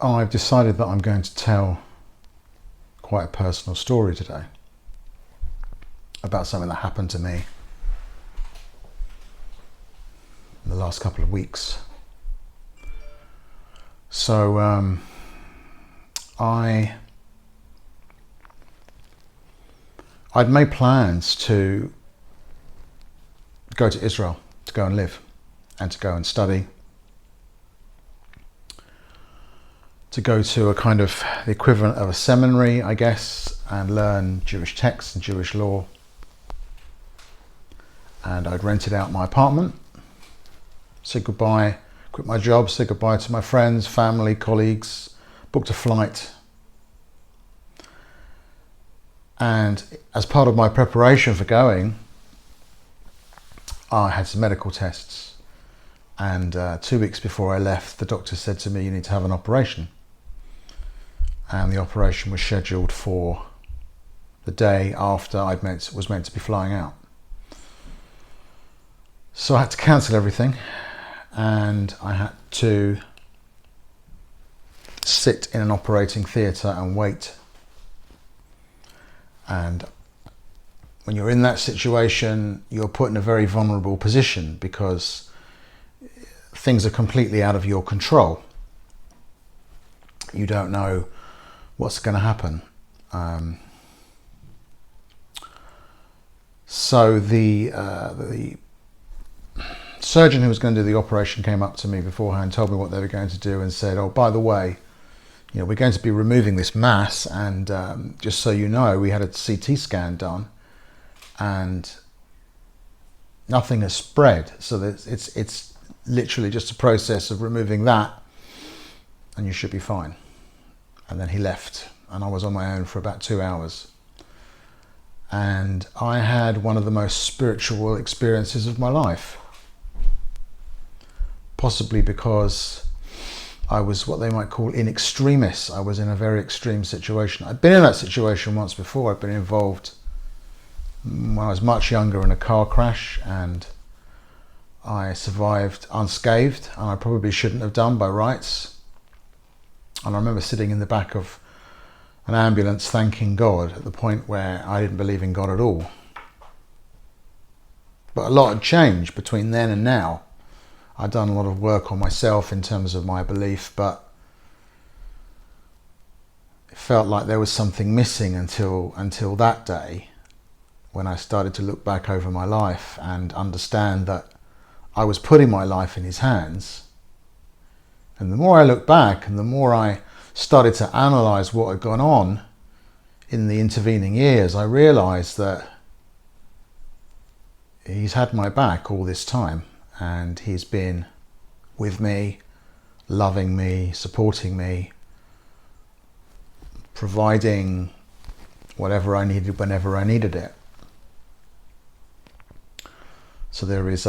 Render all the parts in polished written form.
I've decided that I'm going to tell quite a personal story today about something that happened to me in the last couple of weeks. So I'd made plans to go to Israel, to go and live and to go and study, to go to a kind of the equivalent of a seminary, I guess, and learn Jewish texts and Jewish law. And I'd rented out my apartment, said goodbye, quit my job, said goodbye to my friends, family, colleagues, booked a flight. And as part of my preparation for going, I had some medical tests. And 2 weeks before I left, the doctor said to me, you need to have an operation. And the operation was scheduled for the day after I was meant to be flying out. So I had to cancel everything, and I had to sit in an operating theatre and wait. And when you're in that situation, you're put in a very vulnerable position because things are completely out of your control. You don't know what's going to happen. So the surgeon who was going to do the operation came up to me beforehand, told me what they were going to do, and said, "Oh, by the way, we're going to be removing this mass, and just so you know, we had a CT scan done, and nothing has spread. So that it's literally just a process of removing that, and you should be fine." And then he left, and I was on my own for about 2 hours. And I had one of the most spiritual experiences of my life. Possibly because I was what they might call in extremis. I was in a very extreme situation. I'd been in that situation once before. I'd been involved when I was much younger in a car crash, and I survived unscathed, and I probably shouldn't have done by rights. And I remember sitting in the back of an ambulance thanking God at the point where I didn't believe in God at all. But a lot had changed between then and now. I'd done a lot of work on myself in terms of my belief, but it felt like there was something missing until that day, when I started to look back over my life and understand that I was putting my life in his hands. And the more I looked back and the more I started to analyse what had gone on in the intervening years, I realised that he's had my back all this time, and he's been with me, loving me, supporting me, providing whatever I needed whenever I needed it. So there's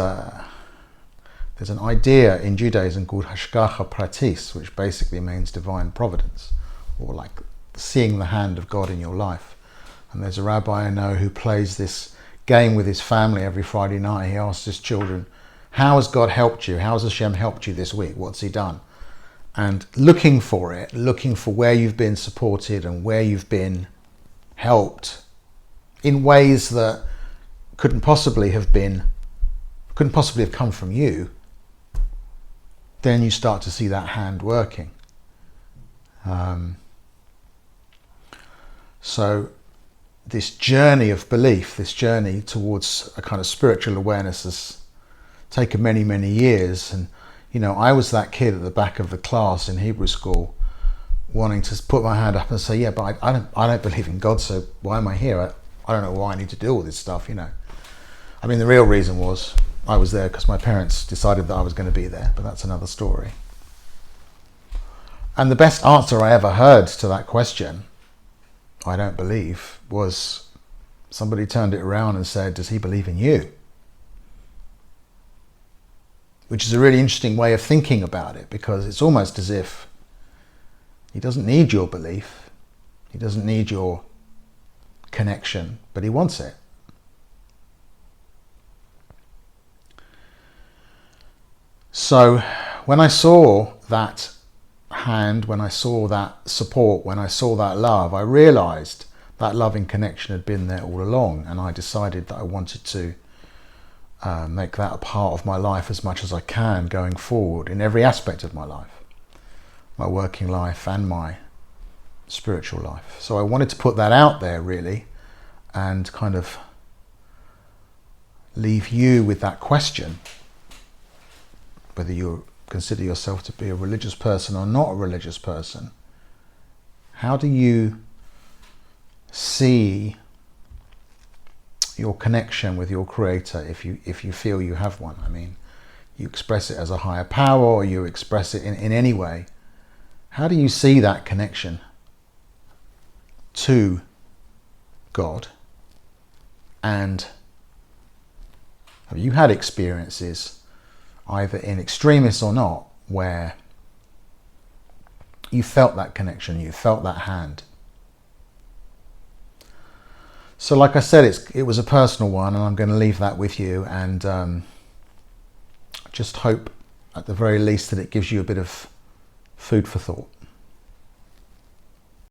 an idea in Judaism called Hashgacha Pratis, which basically means divine providence, or like seeing the hand of God in your life. And there's a rabbi I know who plays this game with his family every Friday night. He asks his children, how has God helped you? How has Hashem helped you this week? What's he done? And looking for where you've been supported and where you've been helped in ways that couldn't possibly have come from you, then you start to see that hand working. So this journey of belief, this journey towards a kind of spiritual awareness has taken many, many years. And, I was that kid at the back of the class in Hebrew school wanting to put my hand up and say, yeah, but I don't believe in God, so why am I here? I don't know why I need to do all this stuff, I mean, the real reason was I was there because my parents decided that I was going to be there, but that's another story. And the best answer I ever heard to that question, I don't believe, was somebody turned it around and said, does he believe in you? Which is a really interesting way of thinking about it, because it's almost as if he doesn't need your belief, he doesn't need your connection, but he wants it. So when I saw that hand, when I saw that support, when I saw that love, I realised that loving connection had been there all along, and I decided that I wanted to make that a part of my life as much as I can going forward in every aspect of my life, my working life and my spiritual life. So I wanted to put that out there really, and kind of leave you with that question, whether you consider yourself to be a religious person or not a religious person. How do you see your connection with your Creator, if you feel you have one? I mean, you express it as a higher power, or you express it in any way. How do you see that connection to God? And have you had experiences, either in extremis or not, where you felt that connection, you felt that hand? So like I said, it was a personal one, and I'm going to leave that with you, and just hope at the very least that it gives you a bit of food for thought.